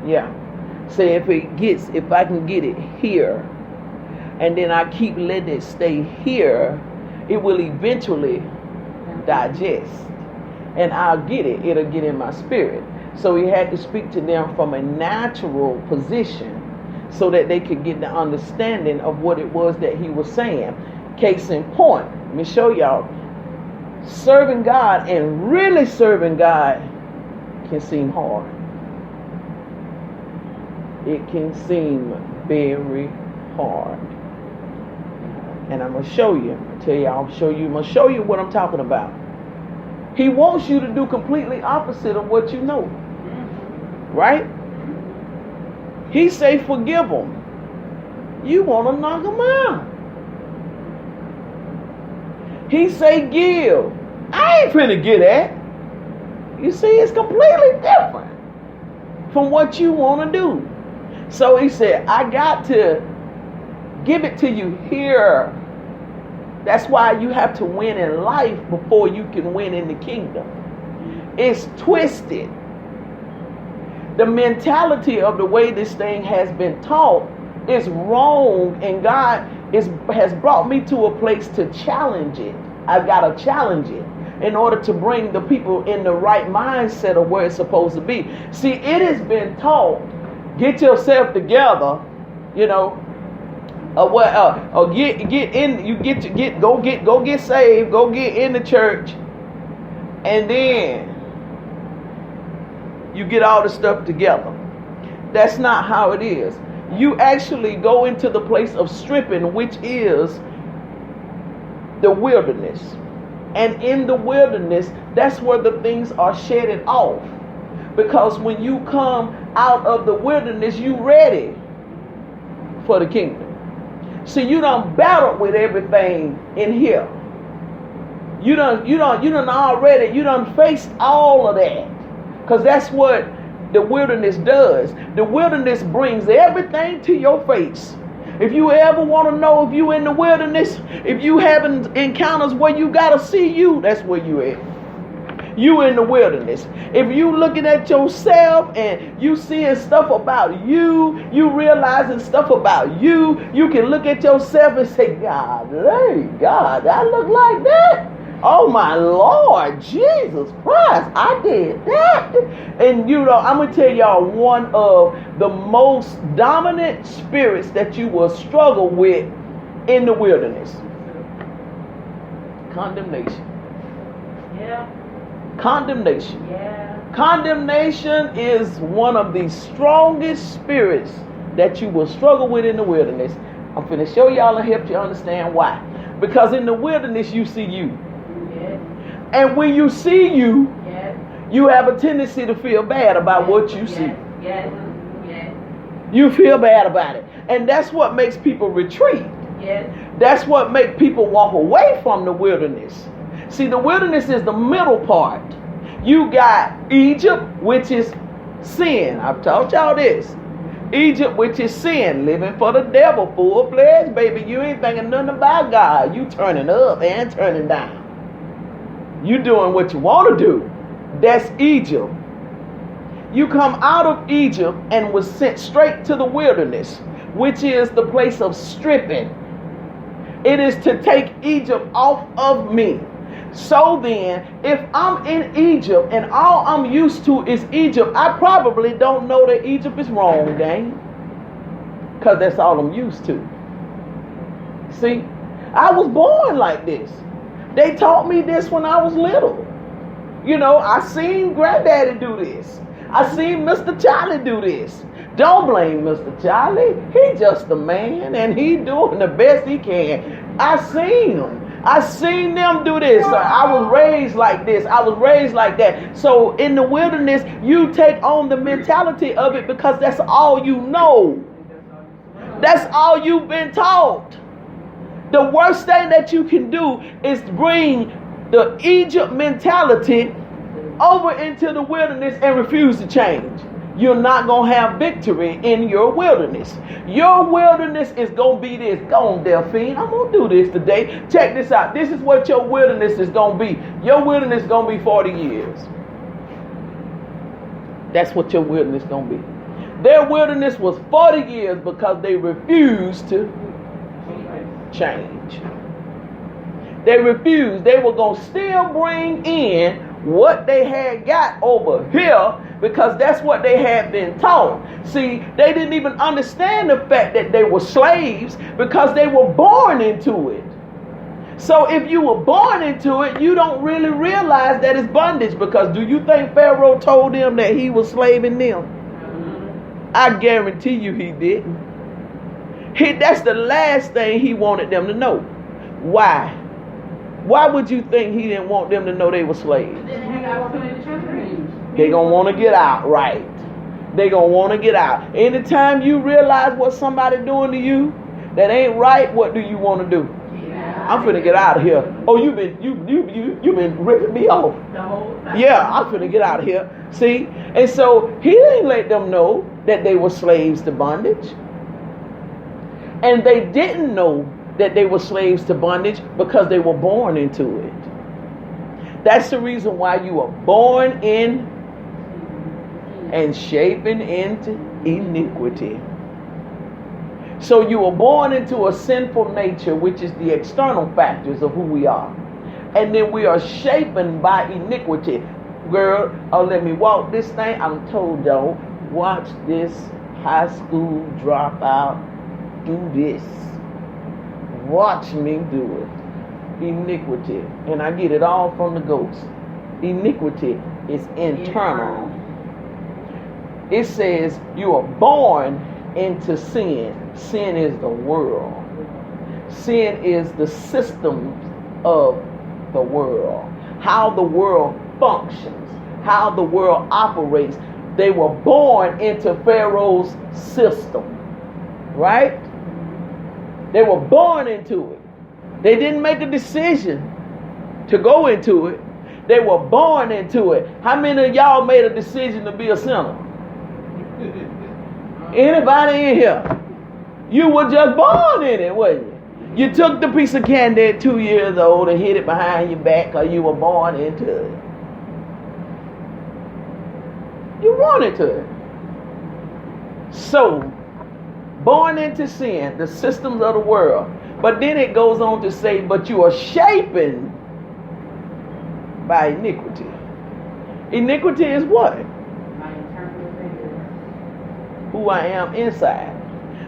Yeah. Say if I can get it here, and then I keep letting it stay here, it will eventually digest. And I'll get it. It'll get in my spirit. So he had to speak to them from a natural position so that they could get the understanding of what it was that he was saying. Case in point, let me show y'all. Serving God and really serving God can seem hard. It can seem very hard. And I'm going to show you. I'm going to show you what I'm talking about. He wants you to do completely opposite of what you know. Right? He say forgive them. You want to knock them out. He say give. I ain't finna get that. You see, it's completely different from what you want to do. So he said, I got to give it to you here. That's why you have to win in life before you can win in the kingdom. It's twisted. The mentality of the way this thing has been taught is wrong, and God has brought me to a place to challenge it. I've got to challenge it in order to bring the people in the right mindset of where it's supposed to be. See, it has been taught, get yourself together, you know, or get in, go get saved, go get in the church, and then you get all the stuff together. That's not how it is. You actually go into the place of stripping, which is the wilderness. And in the wilderness, that's where the things are shedded off. Because when you come out of the wilderness, you ready for the kingdom. See, you done battled with everything in here. You done faced all of that. Because that's what the wilderness does. The wilderness brings everything to your face. If you ever want to know if you in the wilderness, if you having encounters where you got to see you, that's where you at. You in the wilderness. If you looking at yourself and you seeing stuff about you, you realizing stuff about you, you can look at yourself and say, God, I look like that. Oh my Lord, Jesus Christ, I did that. And you know, I'm going to tell y'all one of the most dominant spirits that you will struggle with in the wilderness. Condemnation. Yeah. Condemnation. Yeah. Condemnation is one of the strongest spirits that you will struggle with in the wilderness. I'm finna show y'all and help you understand why. Because in the wilderness, you see you. And when you see you, you have a tendency to feel bad about what you see. You feel bad about it. And that's what makes people retreat. That's what makes people walk away from the wilderness. See, the wilderness is the middle part. You got Egypt, which is sin. I've taught y'all this. Egypt, which is sin, living for the devil, full-fledged, baby. You ain't thinking nothing about God. You turning up and turning down. You doing what you want to do. That's Egypt. You come out of Egypt and was sent straight to the wilderness, which is the place of stripping. It is to take Egypt off of me. So then, if I'm in Egypt and all I'm used to is Egypt, I probably don't know that Egypt is wrong, gang. Because that's all I'm used to. See, I was born like this. They taught me this when I was little. You know, I seen Granddaddy do this. I seen Mr. Charlie do this. Don't blame Mr. Charlie. He just a man and he doing the best he can. I seen him. I seen them do this. I was raised like this. I was raised like that. So in the wilderness, you take on the mentality of it because that's all you know. That's all you've been taught. The worst thing that you can do is bring the Egypt mentality over into the wilderness and refuse to change. You're not going to have victory in your wilderness. Your wilderness is going to be this. Go on, Delphine. I'm going to do this today. Check this out. This is what your wilderness is going to be. Your wilderness is going to be 40 years. That's what your wilderness is going to be. Their wilderness was 40 years because they refused to change. They refused. They were going to still bring in what they had got over here because that's what they had been taught. See, they didn't even understand the fact that they were slaves because they were born into it. So if you were born into it, you don't really realize that it's bondage, because do you think Pharaoh told them that he was slaving them? I guarantee you he didn't. That's the last thing he wanted them to know. Why? Why would you think he didn't want them to know they were slaves? They're going to want to get out, right? They're going to want to get out. Anytime you realize what somebody doing to you that ain't right, what do you want to do? I'm finna get out of here. Oh, you've been ripping me off. Yeah, I'm finna get out of here. See? And so he didn't let them know that they were slaves to bondage. And they didn't know that they were slaves to bondage because they were born into it. That's the reason why you are born in and shapen into iniquity. So you were born into a sinful nature, which is the external factors of who we are. And then we are shapen by iniquity. Girl, let me walk this thing. I'm told y'all, watch this high school dropout do this. Watch me do it. Iniquity. And I get it all from the ghost. Iniquity is internal. It says you are born into sin. Sin is the world. Sin is the system of the world. How the world functions. How the world operates. They were born into Pharaoh's system. Right? They were born into it. They didn't make a decision to go into it. They were born into it. How many of y'all made a decision to be a sinner? Anybody in here? You were just born in it, wasn't you? You took the piece of candy at 2 years old and hid it behind your back because you were born into it. You wanted to. So, born into sin, the systems of the world. But then it goes on to say, but you are shapen by iniquity. Iniquity is what? Who I am inside.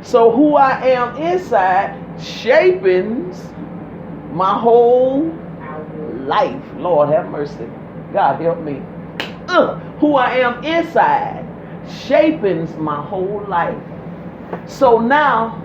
So who I am inside shapens my whole life. Lord have mercy. God help me. Who I am inside shapens my whole life. So now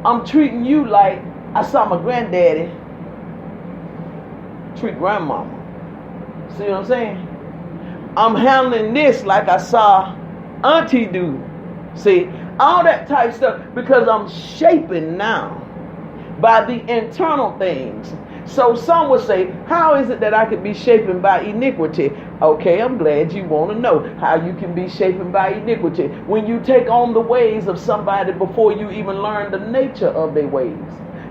I'm treating you like I saw my granddaddy treat grandmama. See what I'm saying? I'm handling this like I saw auntie do. See, all that type of stuff, because I'm shaping now by the internal things. So some would say, how is it that I can be shapen by iniquity? Okay, I'm glad you want to know how you can be shapen by iniquity. When you take on the ways of somebody before you even learn the nature of their ways.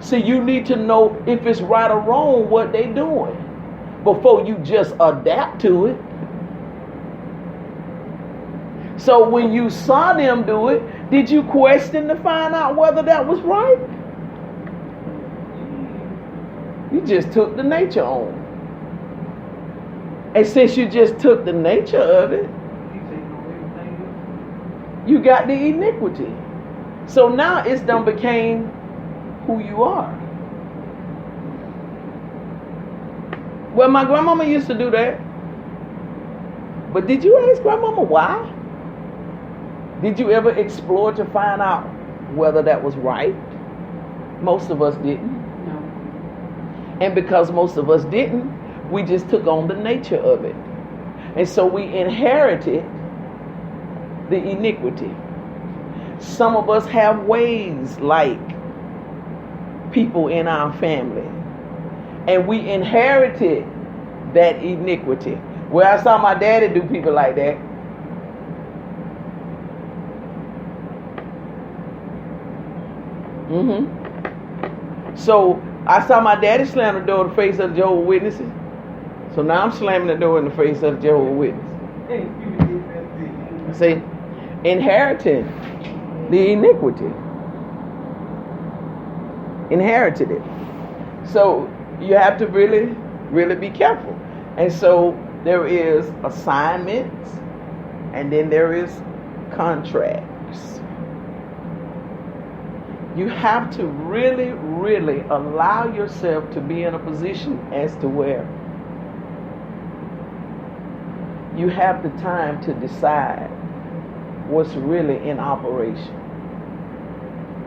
See, you need to know if it's right or wrong what they're doing before you just adapt to it. So when you saw them do it, did you question to find out whether that was right? You just took the nature on. And since you just took the nature of it, you got the iniquity. So now it's done became who you are. Well, my grandmama used to do that. But did you ask grandmama why? Did you ever explore to find out whether that was right? Most of us didn't. No. And because most of us didn't, we just took on the nature of it. And so we inherited the iniquity. Some of us have ways like people in our family. And we inherited that iniquity. Where I saw my daddy do people like that. So I saw my daddy slam the door in the face of the Jehovah's Witnesses. So now I'm slamming the door in the face of the Jehovah's Witnesses. See? inheriting the iniquity. Inherited it. So you have to really, really be careful. And so there is assignments, and then there is contracts. You have to really, really allow yourself to be in a position as to where you have the time to decide what's really in operation.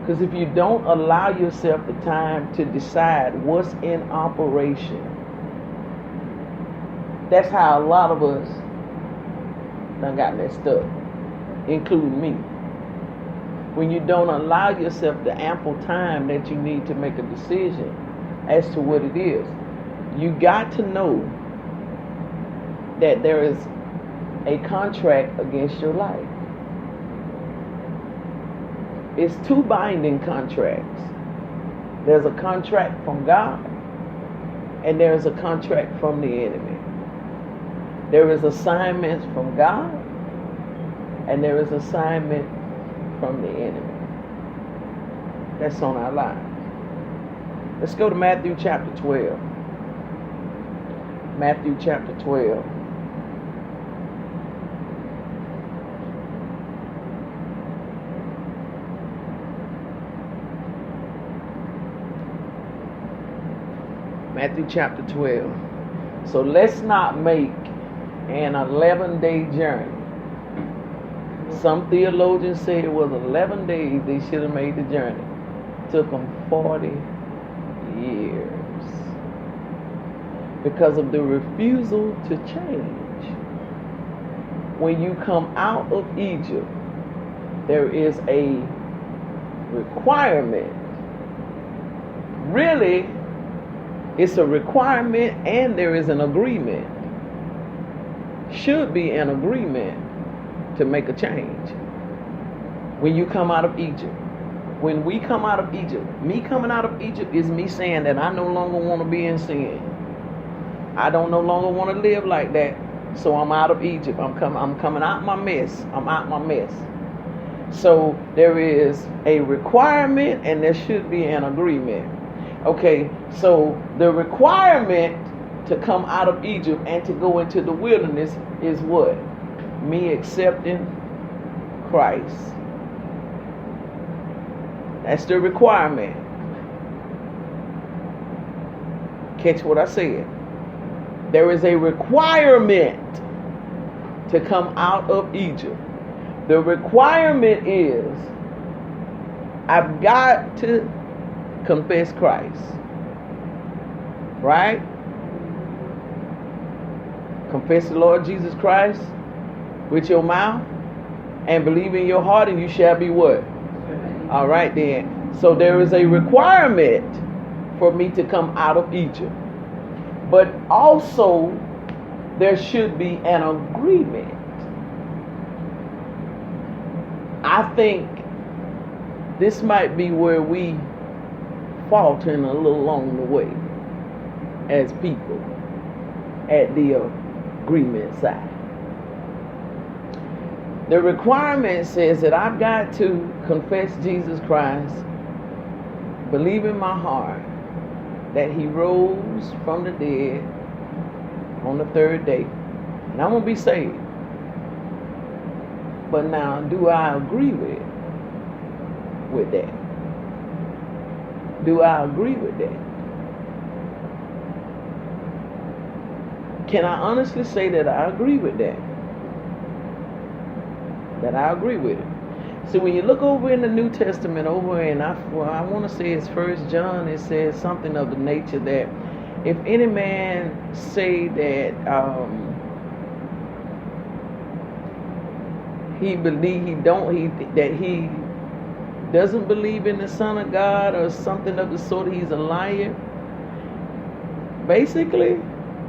Because if you don't allow yourself the time to decide what's in operation, that's how a lot of us done got messed up, including me. When you don't allow yourself the ample time that you need to make a decision as to what it is, you got to know that there is a contract against your life. It's two binding contracts. There's a contract from God, and there's a contract from the enemy. There is assignments from God, and there is assignment from the enemy. That's on our lives. Let's go to Matthew chapter 12. Matthew chapter 12. Matthew chapter 12. So let's not make an 11-day journey. Some theologians say it was 11 days they should have made the journey. It took them 40 years because of the refusal to change. When you come out of Egypt, there is a requirement. Really, it's a requirement, and there is an agreement. Should be an agreement to make a change. When you come out of Egypt. When we come out of Egypt, me coming out of Egypt is me saying that I no longer want to be in sin. I don't no longer want to live like that. So I'm out of Egypt. I'm coming out my mess. I'm out my mess. So there is a requirement, and there should be an agreement. Okay, so the requirement to come out of Egypt and to go into the wilderness is what? Me accepting Christ. That's the requirement. Catch what I said. There is a requirement to come out of Egypt. The requirement is I've got to confess Christ. Right? Confess the Lord Jesus Christ with your mouth and believe in your heart, and you shall be what? All right then. So there is a requirement for me to come out of Egypt. But also there should be an agreement. I think this might be where we faltering a little along the way as people at the agreement side. The requirement says that I've got to confess Jesus Christ, believe in my heart that he rose from the dead on the third day, and I'm going to be saved. But now, do I agree with that? Do I agree with that? Can I honestly say that I agree with that? That I agree with it. So when you look over in the New Testament, over in, I want to say it's 1 John, it says something of the nature that if any man say that that he doesn't believe in the Son of God or something of the sort, he's a liar. Basically,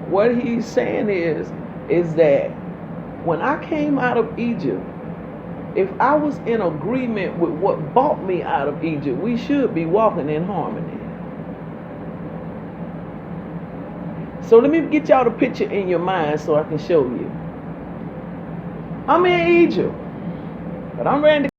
what he's saying is that when I came out of Egypt, if I was in agreement with what brought me out of Egypt, we should be walking in harmony. So let me get y'all the picture in your mind so I can show you. I'm in Egypt. But I'm ready to